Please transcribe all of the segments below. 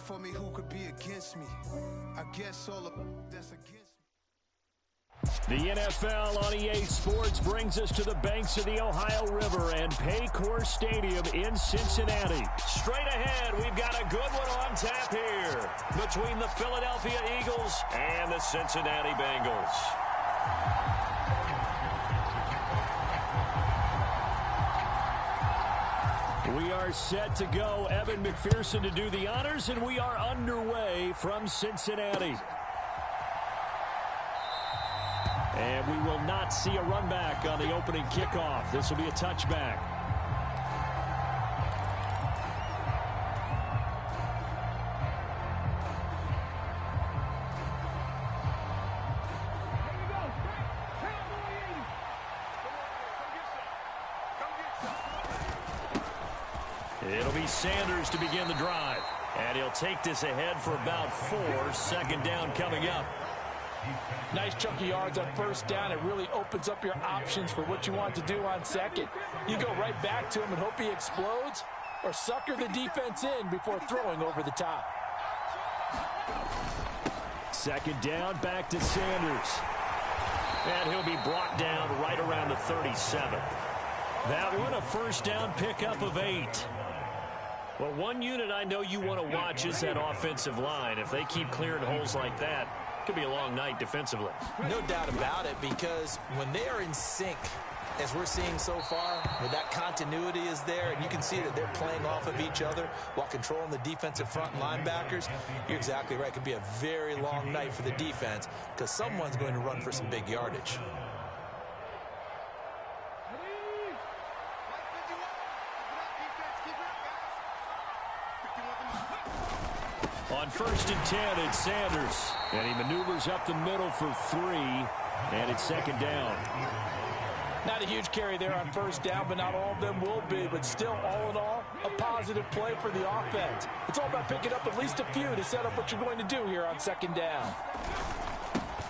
for me, who could be against me? I guess all of that's against me. The NFL on EA Sports brings us to the banks of the Ohio River and Paycor Stadium in Cincinnati. Straight ahead, we've got a good one on tap here between the Philadelphia Eagles and the Cincinnati Bengals. We are set to go. Evan McPherson to do the honors, and we are underway from Cincinnati. And we will not see a run back on the opening kickoff. This will be a touchback. It'll be Sanders to begin the drive. And he'll take this ahead for about 4. Second down coming up. Nice chunk of yards on first down. It really opens up your options for what you want to do on second. You go right back to him and hope he explodes, or sucker the defense in before throwing over the top. Second down, back to Sanders. And he'll be brought down right around the 37. That one, a first down pickup of 8. Well, one unit I know you want to watch is that offensive line. If they keep clearing holes like that, could be a long night defensively. No doubt about it, because when they are in sync, as we're seeing so far, where that continuity is there, and you can see that they're playing off of each other while controlling the defensive front linebackers, you're exactly right. It could be a very long night for the defense because someone's going to run for some big yardage. On first and 10, it's Sanders. And he maneuvers up the middle for 3. And it's second down. Not a huge carry there on first down, but not all of them will be. But still, all in all, a positive play for the offense. It's all about picking up at least a few to set up what you're going to do here on second down.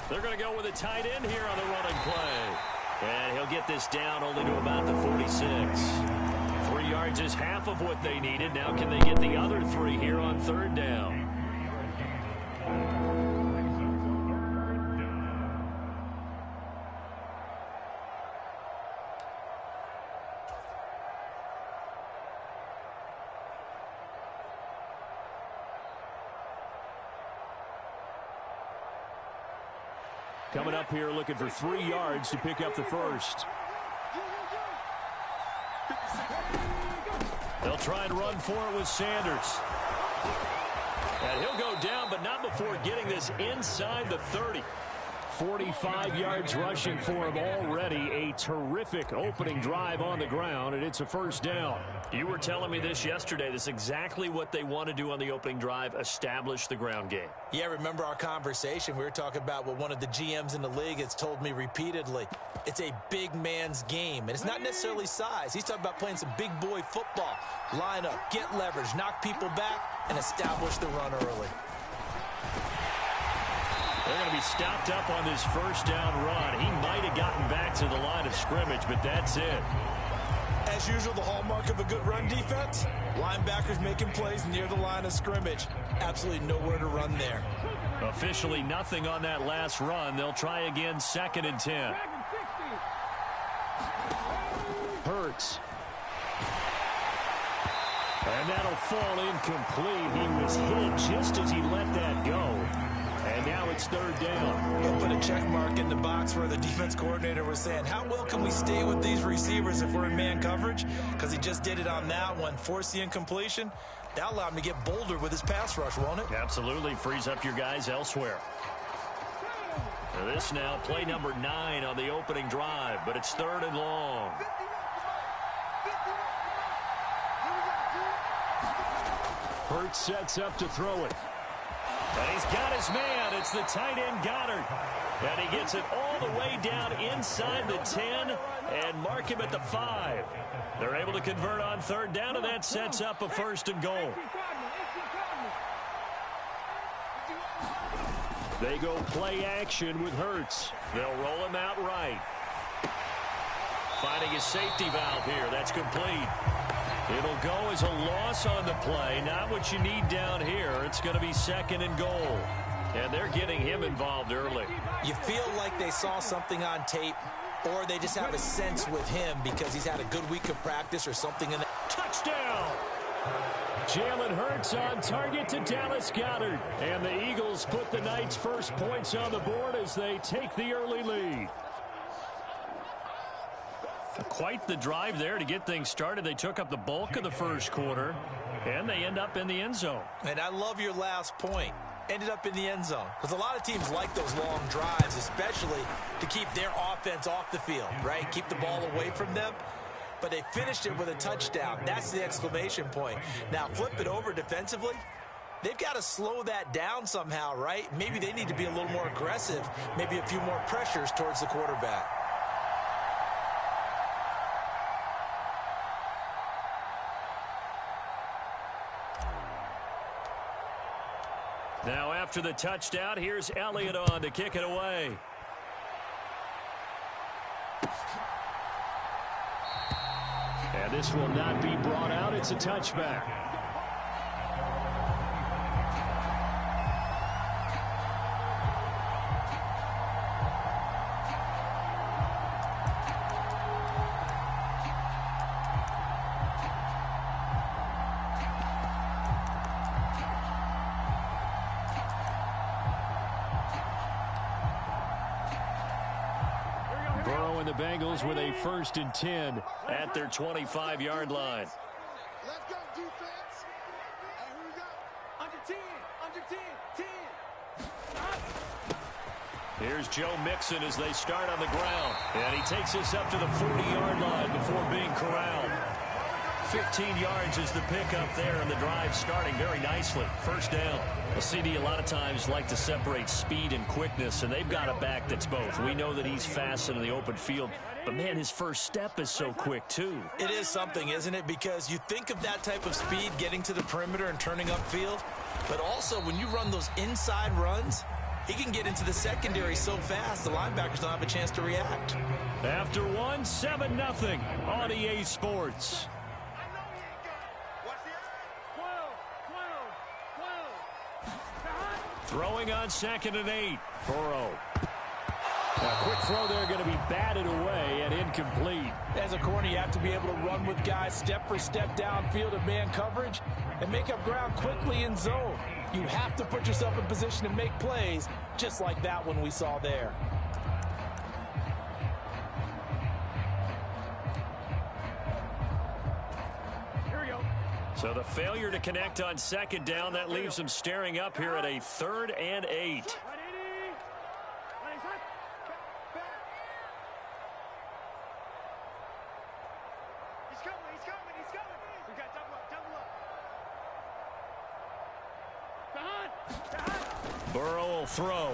They're going to go with a tight end here on the running play. And he'll get this down only to about the 46. 3 yards is half of what they needed. Now can they get the other 3 here on third down? Coming up here looking for 3 yards to pick up the first. They'll try and run for it with Sanders. And he'll go down, but not before getting this inside the 30. 45 yards rushing for him already. A terrific opening drive on the ground, and it's a first down. You were telling me this yesterday. This is exactly what they want to do on the opening drive, establish the ground game. Yeah, remember our conversation? We were talking about what one of the GMs in the league has told me repeatedly. It's a big man's game, and it's not necessarily size. He's talking about playing some big boy football. Line up, get leverage, knock people back, and establish the run early. They're going to be stopped up on this first down run. He might have gotten back to the line of scrimmage, but that's it. As usual, the hallmark of a good run defense, linebackers making plays near the line of scrimmage. Absolutely nowhere to run there. Officially nothing on that last run. They'll try again, second and 10. Hurts. And that'll fall incomplete. He was hit just as he let that go. And now it's third down. He'll put a check mark in the box where the defense coordinator was saying, how well can we stay with these receivers if we're in man coverage? Because he just did it on that one. Force the incompletion. That'll allow him to get bolder with his pass rush, won't it? Absolutely. Frees up your guys elsewhere. This now, play number 9 on the opening drive, but it's third and long. Hurts sets up to throw it. And he's got his man. It's the tight end Goddard. And he gets it all the way down inside the 10 and mark him at the 5. They're able to convert on third down, and that sets up a first and goal. They go play action with Hurts. They'll roll him out right. Finding his safety valve here. That's complete. It'll go as a loss on the play. Not what you need down here. It's going to be 2nd and goal. And they're getting him involved early. You feel like they saw something on tape, or they just have a sense with him because he's had a good week of practice or something in the touchdown. Jalen Hurts on target to Dallas Goedert. And the Eagles put the Knights' first points on the board as they take the early lead. Quite the drive there to get things started. They took up the bulk of the first quarter, and they end up in the end zone. And I love your last point. Ended up in the end zone. Because a lot of teams like those long drives, especially to keep their offense off the field, right? Keep the ball away from them. But they finished it with a touchdown. That's the exclamation point. Now, flip it over defensively. They've got to slow that down somehow, right? Maybe they need to be a little more aggressive. Maybe a few more pressures towards the quarterback. Now after the touchdown, here's Elliott on to kick it away. And this will not be brought out. It's a touchback. Burrow and the Bengals with a 1st and 10 at their 25-yard line. Let's go, defense. And here we go. Under 10, under 10, 10. Here's Joe Mixon as they start on the ground. And he takes us up to the 40-yard line before being corralled. 15 yards is the pickup there, and the drive starting very nicely. 1st down. Well, CD a lot of times like to separate speed and quickness, and they've got a back that's both. We know that he's fast in the open field, but, man, his first step is so quick, too. It is something, isn't it? Because you think of that type of speed getting to the perimeter and turning upfield, but also when you run those inside runs, he can get into the secondary so fast the linebackers don't have a chance to react. After 7-0 on EA Sports. Throwing on 2nd and 8. Burrow. A quick throw there going to be batted away and incomplete. As a corner, you have to be able to run with guys step for step downfield of man coverage and make up ground quickly in zone. You have to put yourself in position to make plays just like that one we saw there. So the failure to connect on 2nd down, that leaves them staring up here at a 3rd and 8. He's coming. We got double up. Burrow will throw.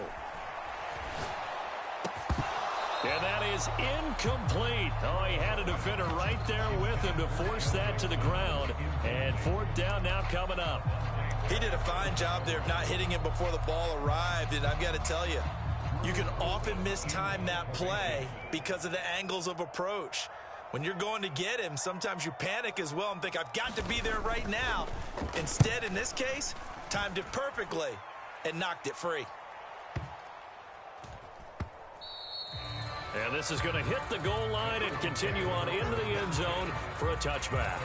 And that is incomplete. Oh, he had a defender right there with him to force that to the ground. And 4th down now coming up. He did a fine job there of not hitting it before the ball arrived. And I've got to tell you, you can often mistime that play because of the angles of approach. When you're going to get him, sometimes you panic as well and think, I've got to be there right now. Instead, in this case, timed it perfectly and knocked it free. And this is going to hit the goal line and continue on into the end zone for a touchback.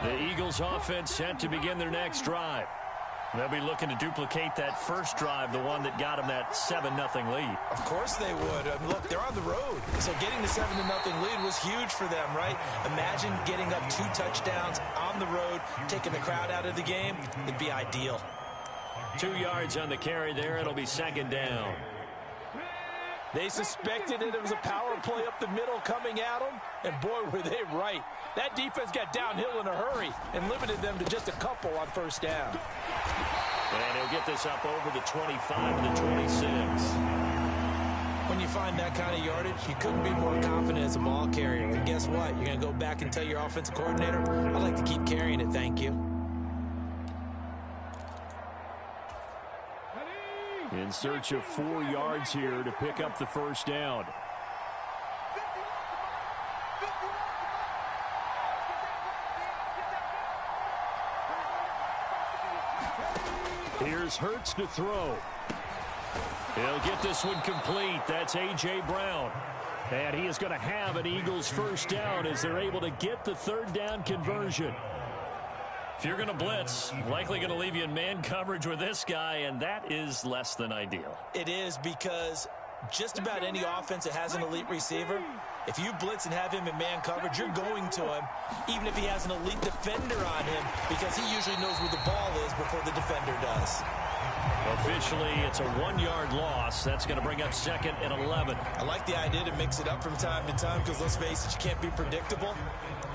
The Eagles offense set to begin their next drive. They'll be looking to duplicate that first drive, the one that got them that 7-0 lead. Of course they would. Look, they're on the road. So getting the 7-0 lead was huge for them, right? Imagine getting up 2 touchdowns on the road, taking the crowd out of the game. It'd be ideal. 2 yards on the carry there. It'll be 2nd down. They suspected that it was a power play up the middle coming at them, and boy, were they right. That defense got downhill in a hurry and limited them to just a couple on 1st down. And he'll get this up over the 25 to the 26. When you find that kind of yardage, you couldn't be more confident as a ball carrier. And guess what? You're going to go back and tell your offensive coordinator, I'd like to keep carrying it, thank you. In search of 4 yards here to pick up the 1st down. Here's Hurts to throw. He'll get this one complete. That's A.J. Brown. And he is going to have an Eagles first down as they're able to get the third down conversion. If you're going to blitz, likely going to leave you in man coverage with this guy, and that is less than ideal. It is, because just about any offense that has an elite receiver, if you blitz and have him in man coverage, you're going to him, even if he has an elite defender on him, because he usually knows where the ball is before the defender does. Officially, it's a 1-yard loss. That's going to bring up 2nd and 11. I like the idea to mix it up from time to time, because let's face it, you can't be predictable.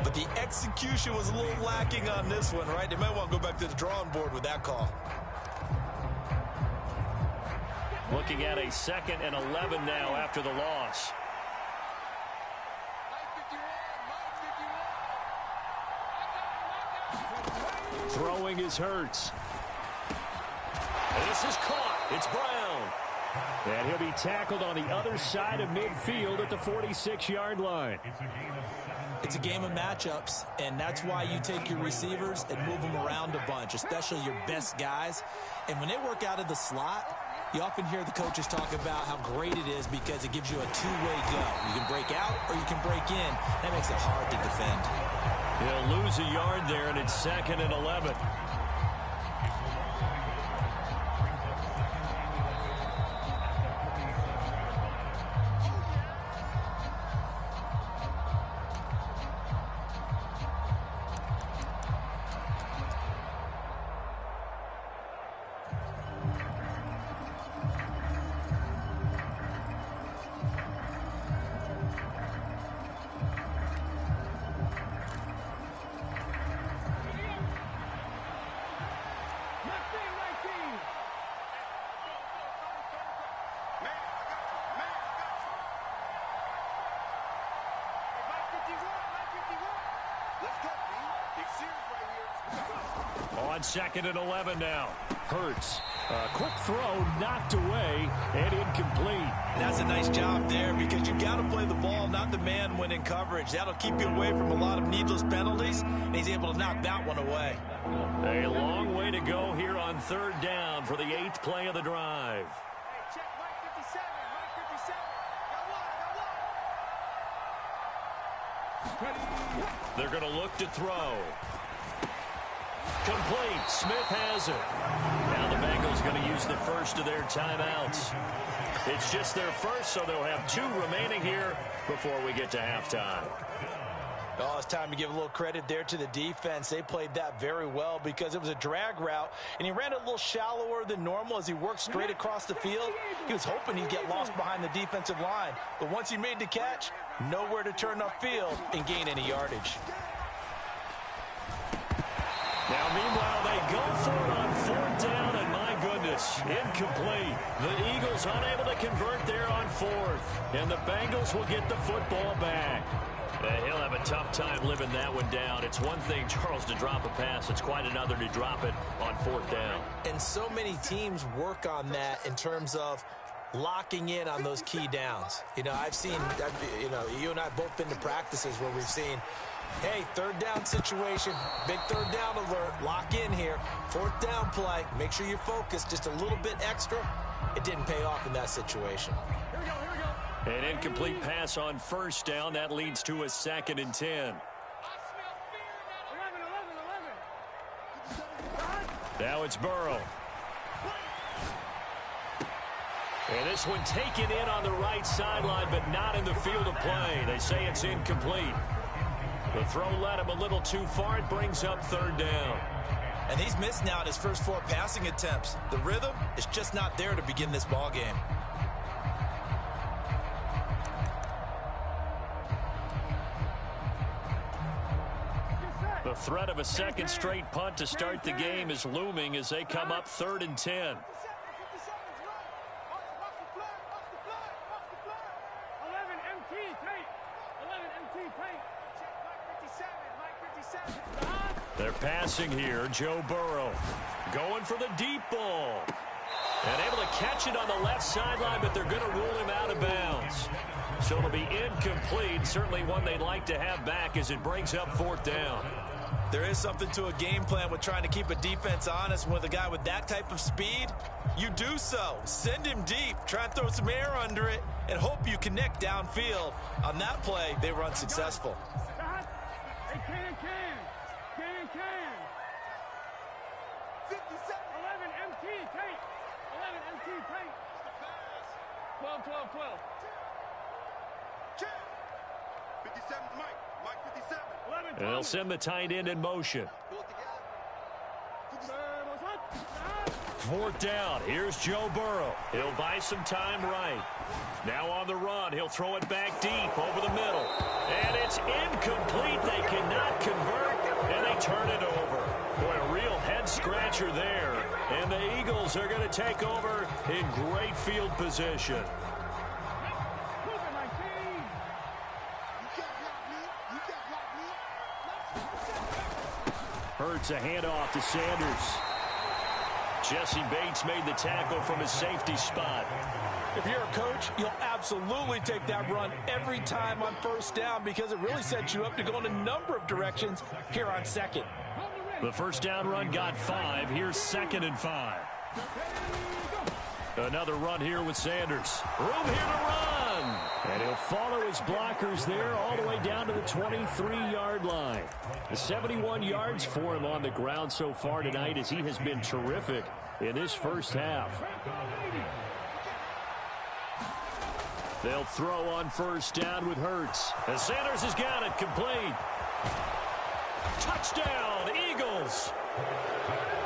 But the execution was a little lacking on this one, right? They might want to go back to the drawing board with that call. Looking at a 2nd and 11 now after the loss. Throwing is Hurts. This is caught. It's Brown. And he'll be tackled on the other side of midfield at the 46-yard line. It's a game of matchups, and that's why you take your receivers and move them around a bunch, especially your best guys. And when they work out of the slot, you often hear the coaches talk about how great it is because it gives you a two-way go. You can break out or you can break in. That makes it hard to defend. He'll lose a yard there, and it's 2nd and 11. On 2nd and 11 now. Hurts. Quick throw, knocked away, and incomplete. That's a nice job there, because you got to play the ball, not the man when in coverage. That'll keep you away from a lot of needless penalties, and he's able to knock that one away. A long way to go here on 3rd down for the 8th play of the drive. Hey, check Mike 57. Mike 57. Got one. They're going to look to throw. Complete. Smith has it. Now the Bengals going to use the first of their timeouts. It's just their first, so they'll have 2 remaining here before we get to halftime. Oh, it's time to give a little credit there to the defense. They played that very well because it was a drag route, and he ran it a little shallower than normal as he worked straight across the field. He was hoping he'd get lost behind the defensive line, but once he made the catch, nowhere to turn upfield and gain any yardage. Now, meanwhile, they go for it on 4th down, and my goodness, incomplete. The Eagles unable to convert there on 4th, and the Bengals will get the football back. He'll have a tough time living that one down. It's one thing, Charles, to drop a pass. It's quite another to drop it on 4th down. And so many teams work on that in terms of locking in on those key downs. You know, I've seen, you and I have both been to practices where we've seen, hey, 3rd down situation, big 3rd down alert, lock in here, 4th down play, make sure you're focused just a little bit extra. It didn't pay off in that situation. Here we go. An incomplete pass on 1st down. That leads to a 2nd and 10. 11. Now it's Burrow. And this one taken in on the right sideline, but not in the field of play. They say it's incomplete. The throw led him a little too far. It brings up 3rd down. And he's missed now in his first 4 passing attempts. The rhythm is just not there to begin this ball game. The threat of a 2nd straight punt to start the game is looming as they come up 3rd and 10. 11 MT tape. 11 MT tape. Check Mike 57. They're passing here. Joe Burrow going for the deep ball. And able to catch it on the left sideline, but they're going to rule him out of bounds. So it'll be incomplete. Certainly one they'd like to have back as it brings up 4th down. There is something to a game plan with trying to keep a defense honest. With a guy with that type of speed, you do so. Send him deep. Try and throw some air under it and hope you connect downfield. On that play, they were unsuccessful. Hey, can. 57. 11 MT, take. 11 MT, take. 12. 57's Mike. Mike 57. 11. And they'll send the tight end in motion. Fourth down. Here's Joe Burrow. He'll buy some time right. Now on the run. He'll throw it back deep over the middle. And it's incomplete. They cannot convert, and they turn it over. Boy, a real head-scratcher there. And the Eagles are going to take over in great field position. Hurts a handoff to Sanders. Jesse Bates made the tackle from his safety spot. If you're a coach, you'll absolutely take that run every time on first down because it really sets you up to go in a number of directions here on second. The first down run got 5. Here's 2nd and 5. Another run here with Sanders. Room here to run. And he'll follow his blockers there all the way down to the 23-yard line. The 71 yards for him on the ground so far tonight as he has been terrific in this first half. They'll throw on first down with Hurts. And Sanders has got it complete. Touchdown, Eagles.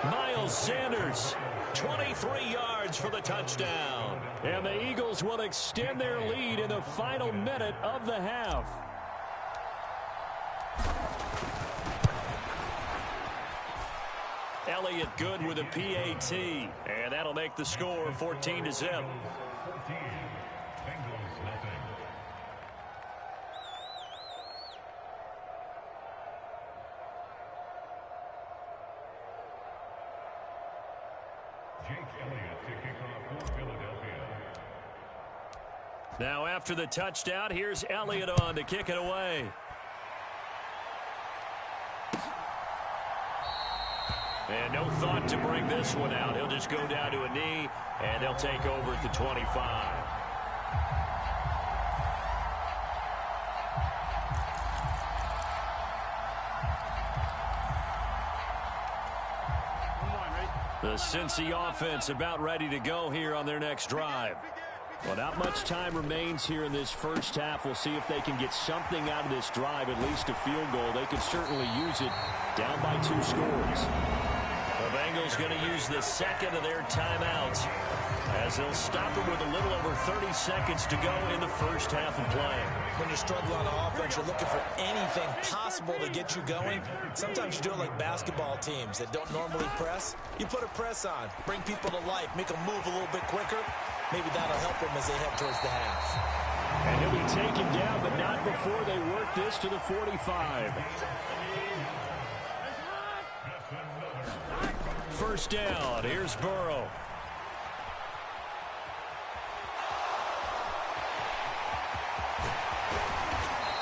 Miles Sanders, 23 yards for the touchdown. And the Eagles will extend their lead in the final minute of the half. Elliott good with a PAT. And that'll make the score 14-0. Now after the touchdown, here's Elliott on to kick it away. And no thought to bring this one out. He'll just go down to a knee, and they'll take over at the 25. The Cincy offense about ready to go here on their next drive. Well, not much time remains here in this first half. We'll see if they can get something out of this drive, at least a field goal. They could certainly use it down by 2 scores. The Bengals going to use the second of their timeouts as they'll stop it with a little over 30 seconds to go in the first half of play. When you struggle on offense, you're looking for anything possible to get you going. Sometimes you do it like basketball teams that don't normally press. You put a press on, bring people to life, make them move a little bit quicker. Maybe that'll help them as they head towards the half. And he'll be taken down, but not before they work this to the 45. First down. Here's Burrow.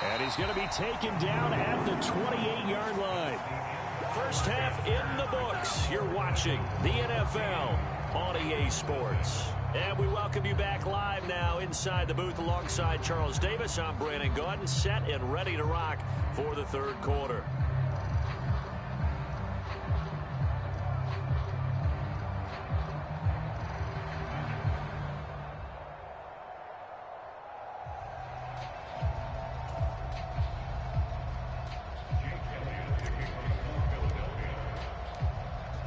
And he's going to be taken down at the 28-yard line. First half in the books. You're watching the NFL on EA Sports. And we welcome you back live now inside the booth alongside Charles Davis. I'm Brandon Gaudin, set and ready to rock for the third quarter.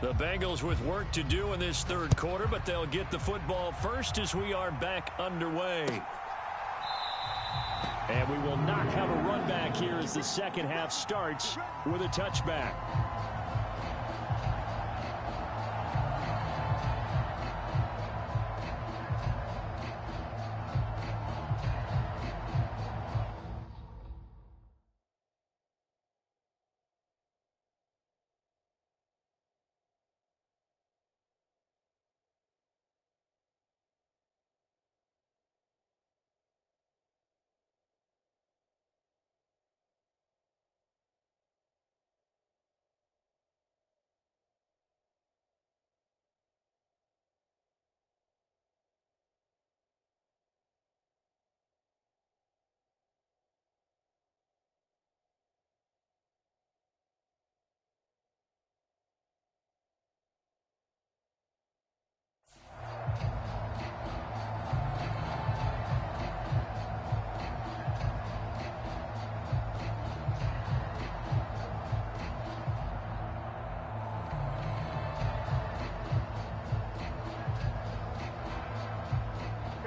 The Bengals with work to do in this third quarter, but they'll get the football first as we are back underway. And we will not have a run back here as the second half starts with a touchback.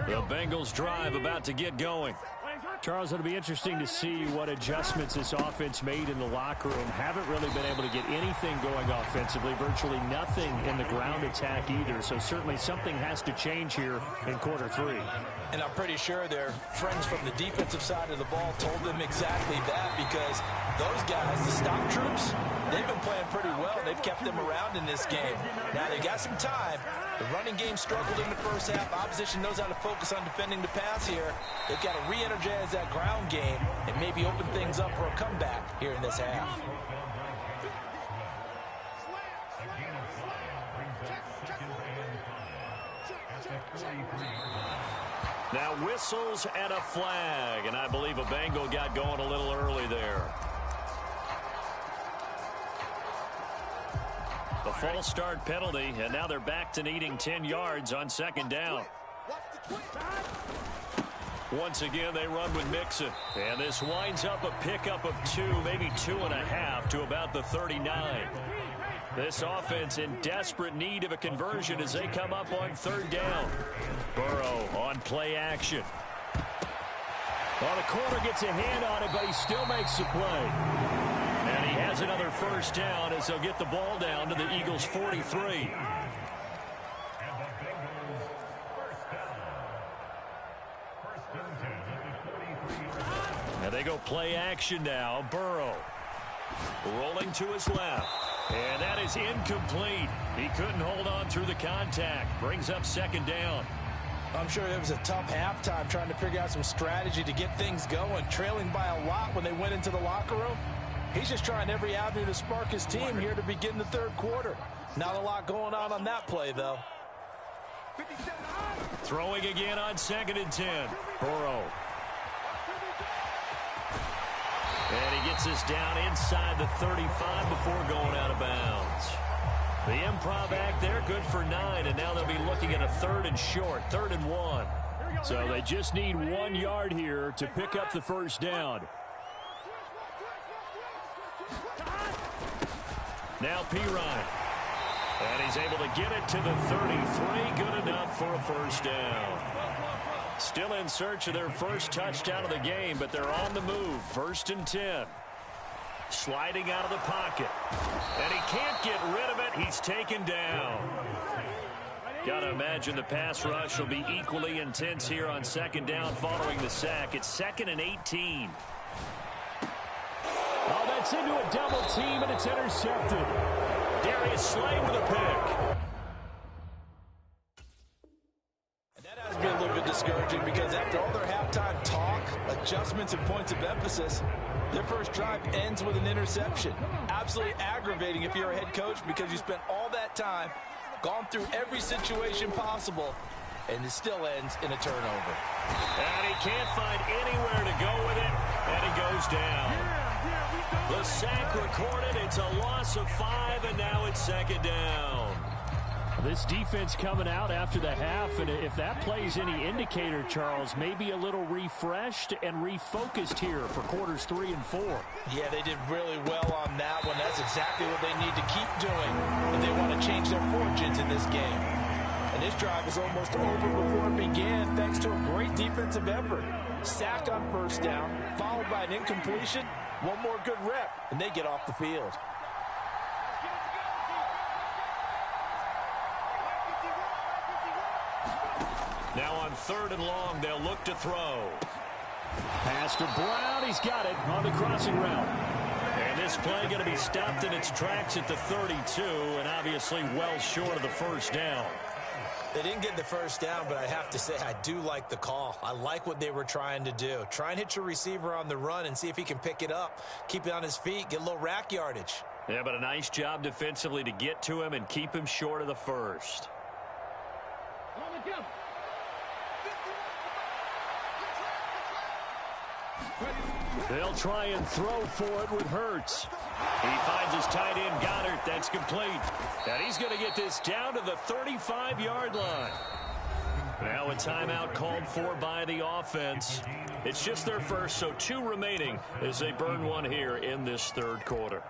The Bengals drive about to get going. Charles, it'll be interesting to see what adjustments this offense made in the locker room. Haven't really been able to get anything going offensively, virtually nothing in the ground attack either. So certainly something has to change here in quarter 3. And I'm pretty sure their friends from the defensive side of the ball told them exactly that, because those guys, the stop troops, they've been playing pretty well. They've kept them around in this game. Now they got some time. The running game struggled in the first half. Opposition knows how to focus on defending the pass here. They've got to re-energize that ground game and maybe open things up for a comeback here in this half. Now whistles and a flag, and I believe a Bengal got going a little early there. The false start penalty, and now they're back to needing 10 yards on second down. Once again, they run with Mixon, and this winds up a pickup of 2, maybe 2.5 to about the 39. This offense in desperate need of a conversion as they come up on third down. Burrow on play action. Well, the corner gets a hand on it, but he still makes the play. And he has another first down as they'll get the ball down to the Eagles' 43. And they go play action now. Burrow rolling to his left. And that is incomplete. He couldn't hold on through the contact. Brings up second down. I'm sure it was a tough halftime trying to figure out some strategy to get things going. Trailing by a lot when they went into the locker room. He's just trying every avenue to spark his team here to begin the third quarter. Not a lot going on that play, though. Throwing again on 2nd and 10. Burrow. And he gets this down inside the 35 before going out of bounds. The improv act there, good for 9, and now they'll be looking at a 3rd and short, 3rd and 1. So they just need 1 yard here to pick up the first down. Now Pirine. And he's able to get it to the 33, good enough for a first down. Still in search of their first touchdown of the game, but they're on the move. 1st and 10. Sliding out of the pocket. And he can't get rid of it. He's taken down. Got to imagine the pass rush will be equally intense here on second down following the sack. It's 2nd and 18. Oh, that's into a double team, and it's intercepted. Darius Slay with a pick. Has been a little bit discouraging because after all their halftime talk, adjustments, and points of emphasis, their first drive ends with an interception. Absolutely aggravating if you're a head coach because you spent all that time, gone through every situation possible, and it still ends in a turnover. And he can't find anywhere to go with it, and he goes down. The sack recorded. It's a loss of 5, and now it's second down. This defense coming out after the half, and if that plays any indicator, Charles, maybe a little refreshed and refocused here for quarters 3 and 4. Yeah, they did really well on that one. That's exactly what they need to keep doing if they want to change their fortunes in this game. And this drive is almost over before it began thanks to a great defensive effort. Sack on first down, followed by an incompletion, one more good rep, and they get off the field. Now on 3rd and long, they'll look to throw. Pass to Brown. He's got it on the crossing route. And this play going to be stopped in its tracks at the 32, and obviously well short of the first down. They didn't get the first down, but I have to say I do like the call. I like what they were trying to do. Try and hit your receiver on the run and see if he can pick it up. Keep it on his feet, get a little rack yardage. Yeah, but a nice job defensively to get to him and keep him short of the first. They'll try and throw for it with Hurts. He finds his tight end, Goddard. That's complete. And he's going to get this down to the 35-yard line. Now a timeout called for by the offense. It's just their first, so 2 remaining as they burn one here in this third quarter.